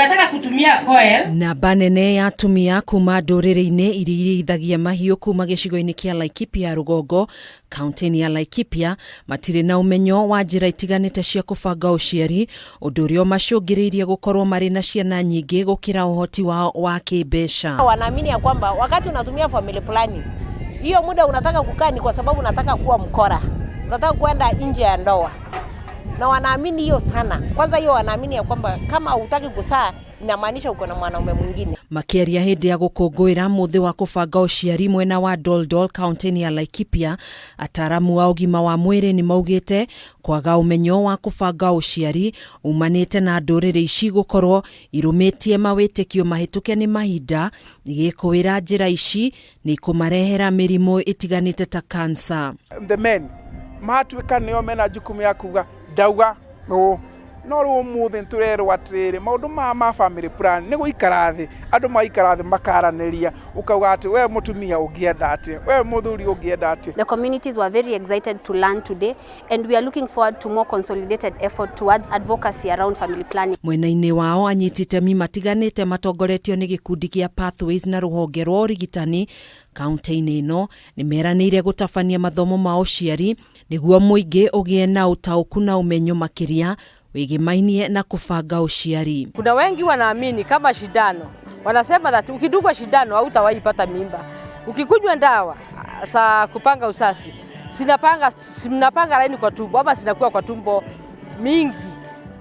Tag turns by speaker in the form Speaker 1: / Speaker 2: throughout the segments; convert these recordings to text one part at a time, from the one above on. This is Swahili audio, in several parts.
Speaker 1: unataka kutumia coil.
Speaker 2: Namba nene ya atumia kuma ndũrĩrĩ-inĩ iria irĩithagia mahiũ kuma gĩcigo-inĩ kĩa Laikipia Rugongo, kaunti ya Laikipia, matirĩ na ũmenyo wa njĩra itiganĩte cia kũbanga ũciari, ũndũ ũrĩa macũngĩrĩirie gũkorwo marĩ na ciana nyingĩ gũkĩra ũhoti wao wa kĩmbeca.
Speaker 3: Wanaamini ya kwamba wakati unatumia family planning, hiyo muda unataka kukaa ni kwa sababu unataka kuwa mkora, unataka kwenda nje ya ndoa. Na wanaamini hiyo sana. Kwanza hiyo wanaamini ya kwamba kama hutaki kuzaa inamaanisha uko na mwanaume mwingine.
Speaker 2: Makĩaria hĩndĩ ya gũkũngũĩra mũthĩ wa kũbanga ũciari mwena wa DOLDOL kaunti ya Laikipia, ataramu wa ũgima wa mwĩrĩ nĩ maugĩte kwaga ũmenyo wa kũbanga ũciari umanĩte na ndũrĩrĩ ici gũkorwo irũmĩtie mawĩtĩkio mahĩtũke nĩ mahinda, igĩkũĩra njĩra ici nĩ kũmarehera mĩrimũ ĩtiganĩte ta cancer.
Speaker 4: The men matuĩka nĩo mena jukumu ya kuga ndauga no rĩu mũthĩ tũrerwo atĩrĩrĩ maũndũ ma family plan nĩ gũikara thĩ, andũ maikara thĩ makaranĩria, ukauga atĩ we mũtumia ũngĩenda atĩ, we mũthuri ũngĩenda atĩ.
Speaker 5: The communities were very excited to learn today, and we are looking forward to more consolidated effort towards advocacy around family planning.
Speaker 2: Mwena-inĩ wao anyiti itemi matiganĩte matongoretio nĩ gĩkundi gĩa Pathways na rũhonge rwa ũrigitani kaunti-inĩ ĩno nĩ meranĩire gũtabania mathomo ma ũciari nĩguo mũingĩ ũgĩe na ũtaũku na ũmenyo makĩria wĩgĩmainie na kũbanga ũciari.
Speaker 6: Kuna wengi wanaamini kama shindano, wanasema that ukidungwa shindano hautawahi pata mimba. Ukikunywa dawa za kupanga uzazi, sinapanga laini kwa tumbo ama sinakuwa kwa tumbo mingi,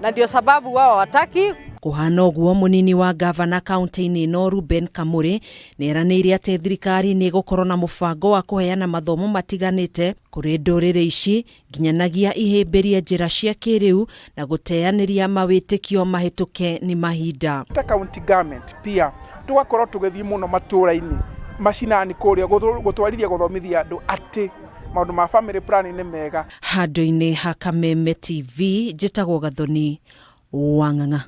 Speaker 6: na ndio sababu wao hawataki.
Speaker 2: Kũhana ũguo mũnini wa gavana kaunti-inĩ ĩno Ruben Kamũrĩ nĩeranĩire atĩ thirikari nĩ gũkorwo na mũbango wa kũheana mathomo matiganĩte kũrĩ ndũrĩrĩ ici nginyanagia ihĩmbĩrie njĩra cia kĩrĩu na gũteanĩria mawĩtĩkio mahĩtũke nĩ mahinda.
Speaker 4: County government pia tugakorwo tũgĩthiĩ mũno matũũra-inĩ macinani kũrĩa gũtwarithia gũthomithia andũ atĩ maũndũ ma family planning nĩ mega.
Speaker 2: Handũ-inĩ ha Kameme TV njĩtagwo Gathoni Wang'ang'a.